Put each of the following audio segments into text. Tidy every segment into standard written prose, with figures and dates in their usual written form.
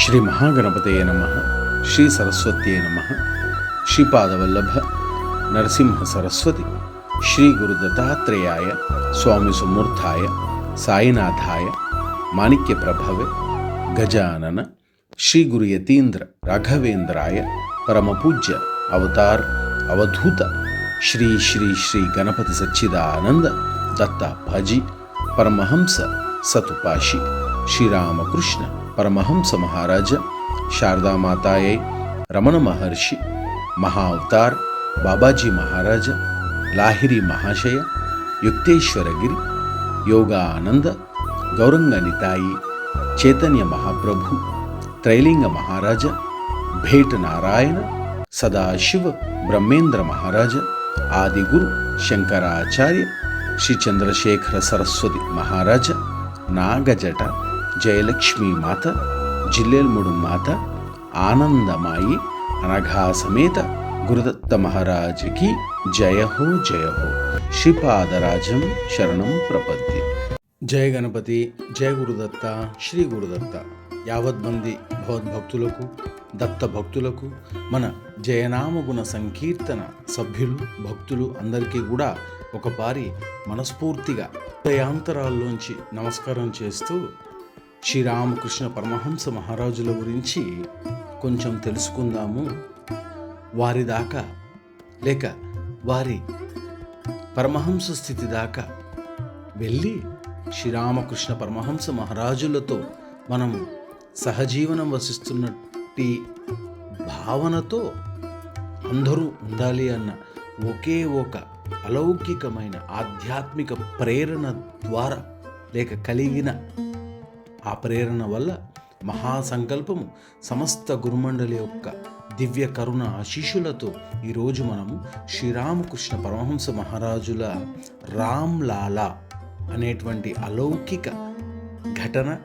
శ్రీ మహాగణపతయే నమః. శ్రీ సరస్వత్యై నమః. శ్రీపాదవల్లభ నరసింహ సరస్వతి శ్రీ గురు దత్తాత్రేయాయ స్వామి సుమూర్తాయ సాయినాథాయ మాణిక్య ప్రభవే గజానన శ్రీ గురు యతీంద్ర రాఘవేంద్రాయ పరమపూజ్య అవతార్ అవధూత శ్రీ శ్రీ శ్రీ గణపతి సచ్చిదానంద దత్త భజి పరమహంస సతుపాషి శ్రీరామకృష్ణ పరమహంస మహారాజ శారదామాతాయై రమణ మహర్షి మహావతార్ బాబాజీ మహారాజ లాహిరి మహాశయ యుక్తేశ్వరగిరి యోగానంద గౌరంగ నితాయి చైతన్య మహాప్రభు త్రైలింగ మహారాజ భేట నారాయణ సదాశివ బ్రహ్మేంద్ర మహారాజ ఆదిగురు శంకరాచార్య శ్రీ చంద్రశేఖర సరస్వతి మహారాజ నాగజట జయలక్ష్మీ మాత జిల్లెల్ముడు మాత ఆనందమాయి అనఘా సమేత గురుదత్త మహారాజుకి జయ హో జయ హో. శ్రీపాదరాజం శరణం ప్రపద్యే. జయ గణపతి, జయ గురుదత్త, శ్రీ గురుదత్త. యావద్మంది భగవద్భక్తులకు దత్త భక్తులకు మన జయనామగుణ సంకీర్తన సభ్యులు భక్తులు అందరికీ కూడా ఒకపారి మనస్ఫూర్తిగా హృదయాంతరాల్లోంచి నమస్కారం చేస్తూ శ్రీరామకృష్ణ పరమహంస మహారాజుల గురించి కొంచెం తెలుసుకుందాము. వారి దాకా లేక వారి పరమహంస స్థితి దాకా వెళ్ళి శ్రీరామకృష్ణ పరమహంస మహారాజులతో మనము సహజీవనం వసిస్తున్నట్టి భావనతో అందరూ ఉండాలి అన్న ఒకే ఒక అలౌకికమైన ఆధ్యాత్మిక ప్రేరణ ద్వారా లేక కలిగిన ఆ ప్రేరణ వల్ల మహాసంకల్పము సమస్త గురుమండలి యొక్క దివ్య కరుణ ఆశీషులతో ఈరోజు మనము శ్రీరామకృష్ణ పరమహంస మహారాజుల రామ్ లాలా అనేటువంటి అలౌకిక ఘటన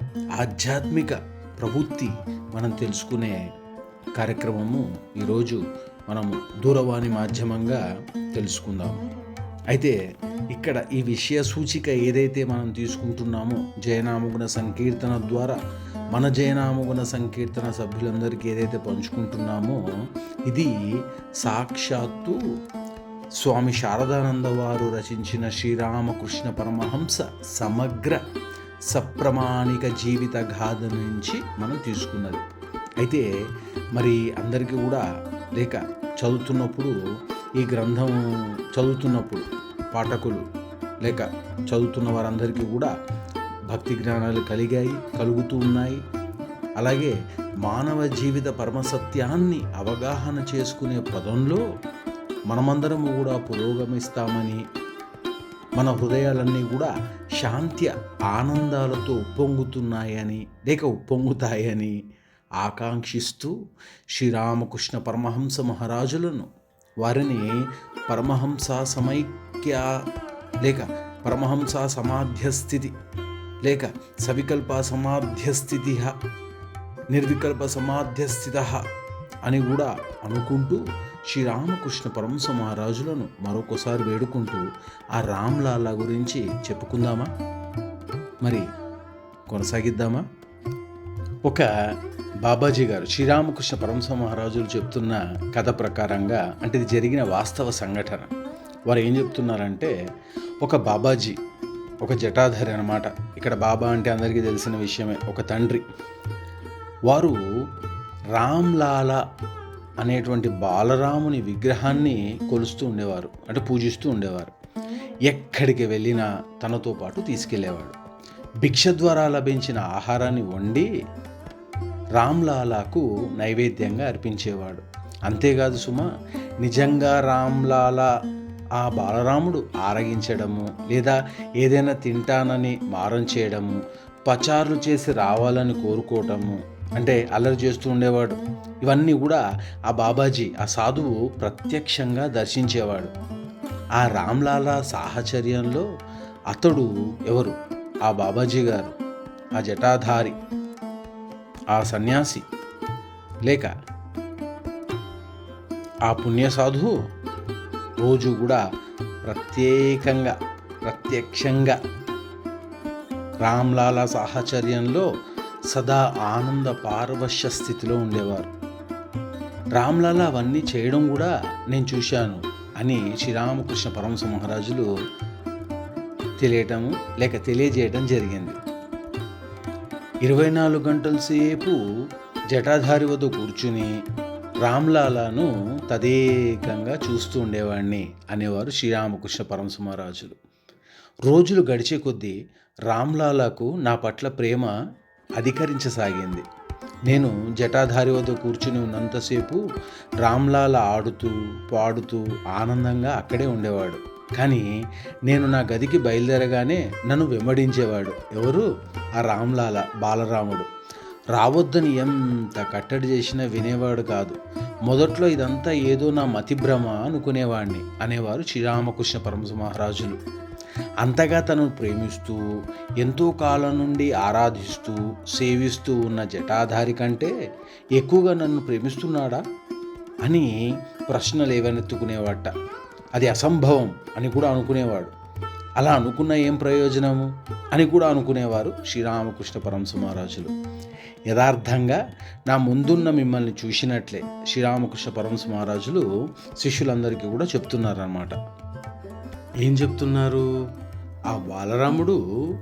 ఆధ్యాత్మిక ప్రవృత్తి మనం తెలుసుకునే కార్యక్రమము ఈరోజు మనము దూరవాణి మాధ్యమంగా తెలుసుకుందాము. అయితే ఇక్కడ ఈ విషయ సూచిక ఏదైతే మనం తీసుకుంటున్నామో జయనామగుణ సంకీర్తన ద్వారా మన జయనామగుణ సంకీర్తన సభ్యులందరికీ ఏదైతే పంచుకుంటున్నామో ఇది సాక్షాత్తు స్వామి శారదానంద వారు రచించిన శ్రీరామకృష్ణ పరమహంస సమగ్ర సప్రమాణిక జీవిత గాథ నుంచి మనం తీసుకున్నది. అయితే మరి అందరికీ కూడా లేక చదువుతున్నప్పుడు ఈ గ్రంథం చదువుతున్నప్పుడు పాఠకులు లేక చదువుతున్న వారందరికీ కూడా భక్తి జ్ఞానాలు కలుగుతూ ఉన్నాయి. అలాగే మానవ జీవిత పరమసత్యాన్ని అవగాహన చేసుకునే పదంలో మనమందరము కూడా పురోగమిస్తామని మన హృదయాలన్నీ కూడా శాంతి ఆనందాలతో ఉప్పొంగుతున్నాయని లేక ఉప్పొంగుతాయని ఆకాంక్షిస్తూ శ్రీరామకృష్ణ పరమహంస మహారాజులను వారిని పరమహంస సమైక్య లేక పరమహంస సమాధ్యస్థితి లేక సవికల్ప సమాధ్యస్థితి నిర్వికల్ప సమాధ్యస్థిత అని కూడా అనుకుంటూ శ్రీరామకృష్ణ పరమహంస మహారాజులను మరొకసారి వేడుకుంటూ ఆ రామ్లాలా గురించి చెప్పుకుందామా? మరి కొనసాగిద్దామా? ఒక బాబాజీ గారు శ్రీరామకృష్ణ పరమహంస మహారాజులు చెప్తున్న కథ ప్రకారంగా, అంటే ఇది జరిగిన వాస్తవ సంఘటన. వారు ఏం చెప్తున్నారంటే, ఒక బాబాజీ ఒక జటాధారి అన్నమాట. ఇక్కడ బాబా అంటే అందరికీ తెలిసిన విషయమే, ఒక తండ్రి. వారు రామ్లాలా అనేటువంటి బాలరాముని విగ్రహాన్ని కొలుస్తూ ఉండేవారు, అంటే పూజిస్తూ ఉండేవారు. ఎక్కడికి వెళ్ళినా తనతో పాటు తీసుకెళ్లేవాడు. భిక్ష ద్వారా లభించిన ఆహారాన్ని వండి రామ్లాలాకు నైవేద్యంగా అర్పించేవాడు. అంతేకాదు సుమా, నిజంగా రామ్లాలా ఆ బాలరాముడు ఆరగించడము లేదా ఏదైనా తింటానని మారం చేయడము, పచారులు చేసి రావాలని కోరుకోవటము, అంటే అల్లరి చేస్తూ ఉండేవాడు. ఇవన్నీ కూడా ఆ బాబాజీ ఆ సాధువు ప్రత్యక్షంగా దర్శించేవాడు. ఆ రామ్లాలా సాహచర్యంలో అతడు ఎవరు? ఆ బాబాజీ గారు, ఆ జటాధారి, ఆ సన్యాసి లేక ఆ పుణ్యసాధువు రోజు కూడా ప్రత్యక్షంగా రామ్లాలా సాహచర్యంలో సదా ఆనంద పారవశ్య స్థితిలో ఉండేవారు. రామ్లాల అవన్నీ చేయడం కూడా నేను చూశాను అని శ్రీరామకృష్ణ పరమహంస మహారాజులు తెలియజేయటం జరిగింది. 24 గంటల సేపు జటాధారి వద్ద కూర్చుని రామ్లాలను తదేకంగా చూస్తూ ఉండేవాడిని అనేవారు శ్రీరామకృష్ణ పరమహంస మహారాజులు. రోజులు గడిచే కొద్దీ రామ్లాలకు నా పట్ల ప్రేమ అధికరించసాగింది. నేను జటాధారి వద్ద కూర్చుని ఉన్నంతసేపు రామ్లాల ఆడుతూ పాడుతూ ఆనందంగా అక్కడే ఉండేవాడు. కానీ నేను నా గదికి బయలుదేరగానే నన్ను వెంబడించేవాడు. ఎవరు? ఆ రామ్లాల, బాలరాముడు. రావద్దని ఎంత కట్టడి చేసినా వినేవాడు కాదు. మొదట్లో ఇదంతా ఏదో నా మతిభ్రమ అనుకునేవాడిని అనేవారు శ్రీరామకృష్ణ పరమహంస మహారాజులు. అంతగా తనను ప్రేమిస్తూ ఎంతో కాలం నుండి ఆరాధిస్తూ సేవిస్తూ ఉన్న జటాధారి కంటే ఎక్కువగా నన్ను ప్రేమిస్తున్నాడా అని ప్రశ్నలు ఏవనెత్తుకునేవాట. అది అసంభవం అని కూడా అనుకునేవాడు. అలా అనుకున్న ఏం ప్రయోజనము అని కూడా అనుకునేవారు శ్రీరామకృష్ణ పరమహంస మహారాజులు. యథార్థంగా నా ముందున్న మిమ్మల్ని చూసినట్లే శ్రీరామకృష్ణ పరమహంస మహారాజులు శిష్యులందరికీ కూడా చెప్తున్నారన్నమాట. ఏం చెప్తున్నారు? ఆ బాలరాముడు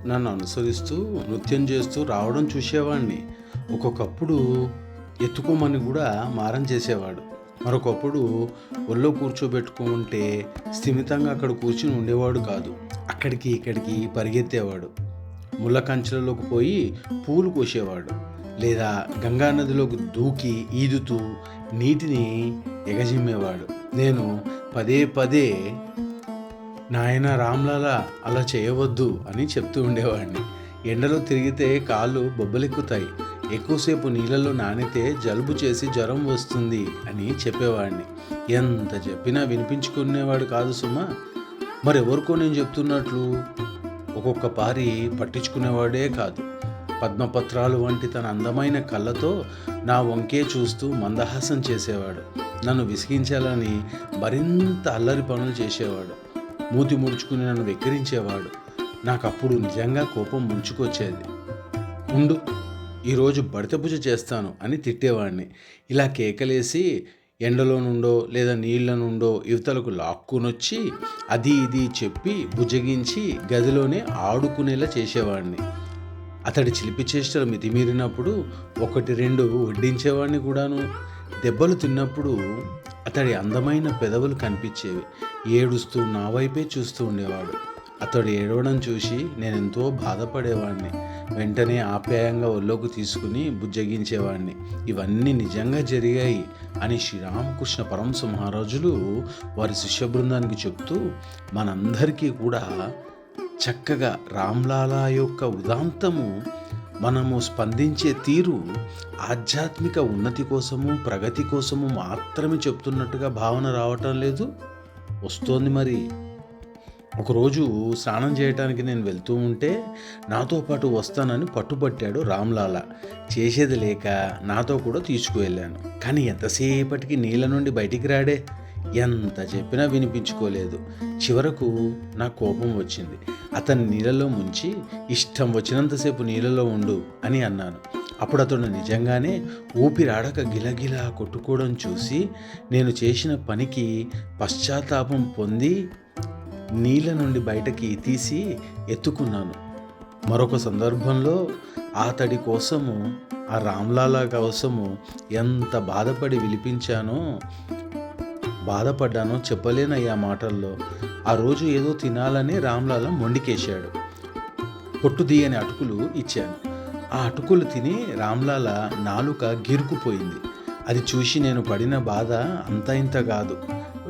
నన్ను అనుసరిస్తూ నృత్యం చేస్తూ రావడం చూసేవాడిని. ఒక్కొక్కప్పుడు ఎత్తుకోమని కూడా మారం చేసేవాడు. మరొకప్పుడు ఒళ్ళో కూర్చోబెట్టుకుంటే స్థిమితంగా అక్కడ కూర్చుని ఉండేవాడు కాదు. అక్కడికి ఇక్కడికి పరిగెత్తేవాడు. ముళ్ళ కంచెలలోకి పోయి పూలు కోసేవాడు. లేదా గంగా నదిలోకి దూకి ఈదుతూ నీటిని ఎగజిమ్మేవాడు. నేను పదే పదే నాయన రామ్లాల అలా చేయవద్దు అని చెప్తూ ఉండేవాడిని. ఎండలో తిరిగితే కాళ్ళు బొబ్బలెక్కుతాయి, ఎక్కువసేపు నీళ్ళలో నానితే జలుబు చేసి జ్వరం వస్తుంది అని చెప్పేవాడిని. ఎంత చెప్పినా వినిపించుకునేవాడు కాదు సుమా. మరెవరికో నేను చెప్తున్నట్లు ఒక్కొక్క పారి పట్టించుకునేవాడే కాదు. పద్మపత్రాలు వంటి తన అందమైన కళ్ళతో నా వంకే చూస్తూ మందహాసం చేసేవాడు. నన్ను విసిగించాలని మరింత అల్లరి పనులు చేసేవాడు. మూతి ముడుచుకుని నన్ను వెక్కిరించేవాడు. నాకప్పుడు నిజంగా కోపం ముంచుకొచ్చేది. ఉండు, ఈరోజు బడిత పూజ చేస్తాను అని తిట్టేవాడిని. ఇలా కేకలేసి ఎండలో నుండో లేదా నీళ్ల నుండో యువతలకు లాక్కునొచ్చి అది ఇది చెప్పి బుజ్జగించి గదిలోనే ఆడుకునేలా చేసేవాడిని. అతడి చిలిపి చేష్టలు మితిమీరినప్పుడు 1-2 వడ్డించేవాడిని కూడాను. దెబ్బలు తిన్నప్పుడు అతడి అందమైన పెదవులు కనిపించేవి. ఏడుస్తూ నా వైపే చూస్తూ ఉండేవాడు. అతడు ఏడవడం చూసి నేనెంతో బాధపడేవాడిని. వెంటనే ఆప్యాయంగా ఒళ్ళోకి తీసుకుని బుజ్జగించేవాడిని. ఇవన్నీ నిజంగా జరిగాయి అని శ్రీరామకృష్ణ పరమహంస మహారాజులు వారి శిష్య బృందానికి చెప్తూ మనందరికీ కూడా చక్కగా రామ్లాలా యొక్క ఉదాంతము, మనము స్పందించే తీరు ఆధ్యాత్మిక ఉన్నతి కోసము ప్రగతి కోసము మాత్రమే చెప్తున్నట్టుగా భావన రావటం లేదు. వస్తోంది మరి. ఒకరోజు స్నానం చేయడానికి నేను వెళ్తూ ఉంటే నాతో పాటు వస్తానని పట్టుబట్టాడు రామ్లాల. చేసేది లేక నాతో కూడా తీసుకువెళ్ళాను. కానీ ఎంతసేపటికి నీళ్ళ నుండి బయటికి రాడే. ఎంత చెప్పినా వినిపించుకోలేదు. చివరకు నా కోపం వచ్చింది. అతన్ని నీళ్ళలో ముంచి ఇష్టం వచ్చినంతసేపు నీళ్ళలో ఉండు అని అన్నాను. అప్పుడు అతడు నిజంగానే ఊపిరాడక గిలగిలా కొట్టుకోవడం చూసి నేను చేసిన పనికి పశ్చాత్తాపం పొంది నీళ్ళ నుండి బయటకి తీసి ఎత్తుకున్నాను. మరొక సందర్భంలో అతడి కోసము, ఆ రామ్లాలా కోసము ఎంత బాధపడ్డానో చెప్పలేనయ్యా మాటల్లో. ఆ రోజు ఏదో తినాలని రామ్లాల మొండికేశాడు. పొట్టుదీయని అటుకులు ఇచ్చాను. ఆ అటుకులు తిని రామ్లాల నాలుక గిరుకుపోయింది. అది చూసి నేను పడిన బాధ అంత ఇంత కాదు.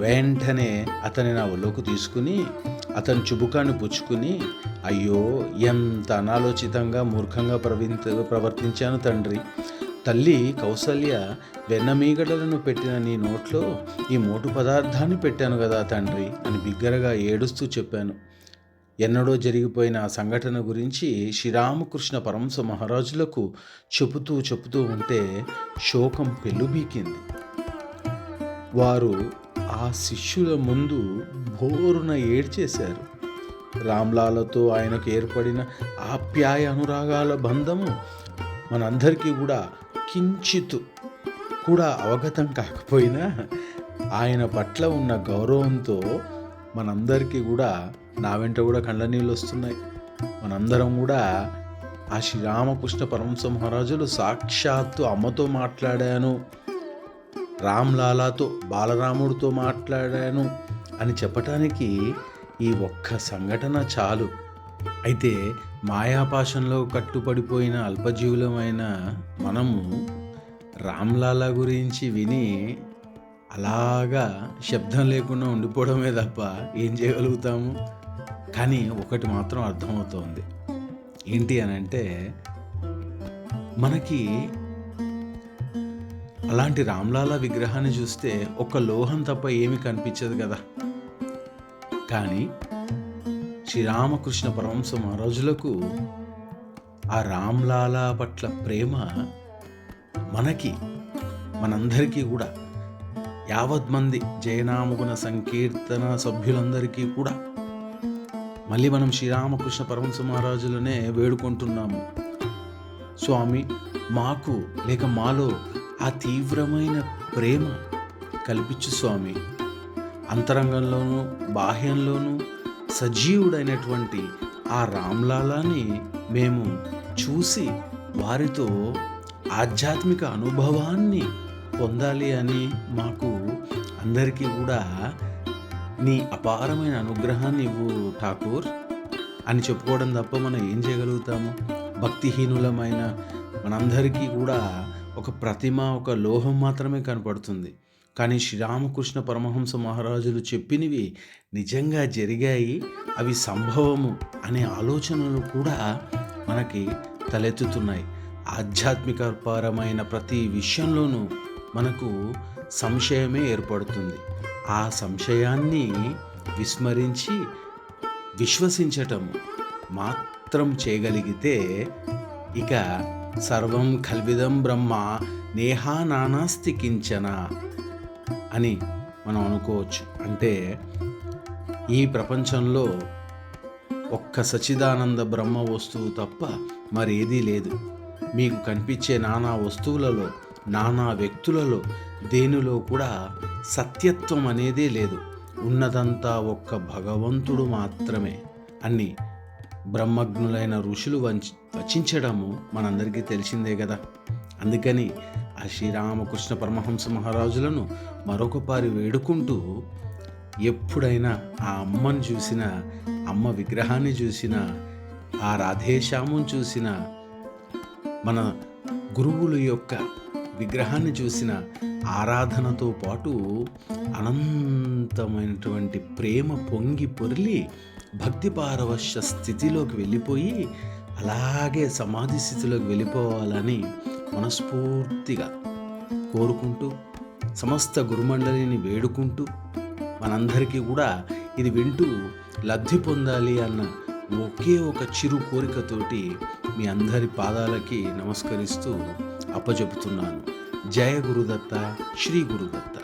వెంటనే అతని నా ఒళ్ళోకి తీసుకుని అతని చుబుకాన్ని పుచ్చుకుని, అయ్యో ఎంత అనాలోచితంగా మూర్ఖంగా ప్రవర్తించాను తండ్రి. తల్లి కౌసల్య వెన్నమీగడలను పెట్టిన నీ నోట్లో ఈ మోటు పదార్థాన్ని పెట్టాను కదా తండ్రి అని బిగ్గరగా ఏడుస్తూ చెప్పాను. ఎన్నడో జరిగిపోయిన ఆ సంఘటన గురించి శ్రీరామకృష్ణ పరమహంస మహారాజులకు చెబుతూ ఉంటే శోకం పెళ్ళుబీకింది. వారు ఆ శిష్యుల ముందు బోరున ఏడ్చేశారు. రామ్లాలతో ఆయనకు ఏర్పడిన ఆప్యాయ అనురాగాల బంధము మనందరికీ కూడా కించిత్ కూడా అవగతం కాకపోయినా ఆయన పట్ల ఉన్న గౌరవంతో మనందరికీ కూడా నా వెంట కూడా కళ్ళ నీళ్ళు వస్తున్నాయి. మనందరం కూడా ఆ శ్రీరామకృష్ణ పరమహంస మహారాజులు సాక్షాత్తు అమ్మతో మాట్లాడాను, రామ్లాలాతో బాలరాముడితో మాట్లాడాను అని చెప్పటానికి ఈ ఒక్క సంఘటన చాలు. అయితే మాయాపాశంలో కట్టుపడిపోయిన అల్పజీవులమైన మనము రామ్లాలా గురించి విని అలాగా శబ్దం లేకుండా ఉండిపోవడమే తప్ప ఏం చేయగలుగుతాము? కానీ ఒకటి మాత్రం అర్థమవుతోంది. ఏంటి అని అంటే, మనకి అలాంటి రామ్లాలా విగ్రహాన్ని చూస్తే ఒక లోహం తప్ప ఏమీ కనిపించదు కదా. కానీ శ్రీరామకృష్ణ పరమహంస మహారాజులకు ఆ రామ్లాలా పట్ల ప్రేమ మనందరికీ కూడా, యావత్ మంది జయనామగుణ సంకీర్తన సభ్యులందరికీ కూడా మళ్ళీ మనం శ్రీరామకృష్ణ పరమహంస మహారాజులనే వేడుకుంటున్నాము. స్వామి, మాకు లేక మాలో ఆ తీవ్రమైన ప్రేమ కల్పించు స్వామి. అంతరంగంలోనూ బాహ్యంలోనూ సజీవుడైనటువంటి ఆ రామ్లాలాని మేము చూసి వారితో ఆధ్యాత్మిక అనుభవాన్ని పొందాలి అని మాకు అందరికీ కూడా నీ అపారమైన అనుగ్రహాన్ని ఇవ్వు ఠాకూర్ అని చెప్పుకోవడం తప్ప మనం ఏం చేయగలుగుతాము? భక్తిహీనులమైన మనందరికీ కూడా ఒక ప్రతిమ, ఒక లోహం మాత్రమే కనపడుతుంది. కానీ శ్రీరామకృష్ణ పరమహంస మహారాజులు చెప్పినవి నిజంగా జరిగాయి, అవి సంభవము అనే ఆలోచనలు కూడా మనకి తలెత్తుతున్నాయి. ఆధ్యాత్మికపరమైన ప్రతి విషయంలోనూ మనకు సంశయమే ఏర్పడుతుంది. ఆ సంశయాన్ని విస్మరించి విశ్వసించటం మాత్రం చేయగలిగితే ఇక సర్వం కల్విదం బ్రహ్మ నేహా నానాస్తి కించన అని మనం అనుకోవచ్చు. అంటే ఈ ప్రపంచంలో ఒక్క సచ్చిదానంద బ్రహ్మ వస్తువు తప్ప మరేదీ లేదు. మీకు కనిపించే నానా వస్తువులలో, నానా వ్యక్తులలో దేనిలో కూడా సత్యత్వం అనేదే లేదు. ఉన్నదంతా ఒక్క భగవంతుడు మాత్రమే అని బ్రహ్మజ్ఞులైన ఋషులు వచించడము మనందరికీ తెలిసిందే కదా. అందుకని ఆ శ్రీరామకృష్ణ పరమహంస మహారాజులను మరొకపారి వేడుకుంటూ, ఎప్పుడైనా ఆ అమ్మను చూసినా, అమ్మ విగ్రహాన్ని చూసినా, ఆ రాధేశ్యామును చూసినా, మన గురువుల యొక్క విగ్రహాన్ని చూసిన ఆరాధనతో పాటు అనంతమైనటువంటి ప్రేమ పొంగి పొర్లి భక్తి పారవశ్య స్థితిలోకి వెళ్ళిపోయి అలాగే సమాధి స్థితిలోకి వెళ్ళిపోవాలని మనస్ఫూర్తిగా కోరుకుంటూ, సమస్త గురుమండలిని వేడుకుంటూ, మనందరికీ కూడా ఇది వింటూ లబ్ధి పొందాలి అన్న ఒకే ఒక చిరు కోరికతోటి మీ అందరి పాదాలకి నమస్కరిస్తూ అప్పచెపుతున్నాను. జయ గురుదత్త, శ్రీ గురుదత్త.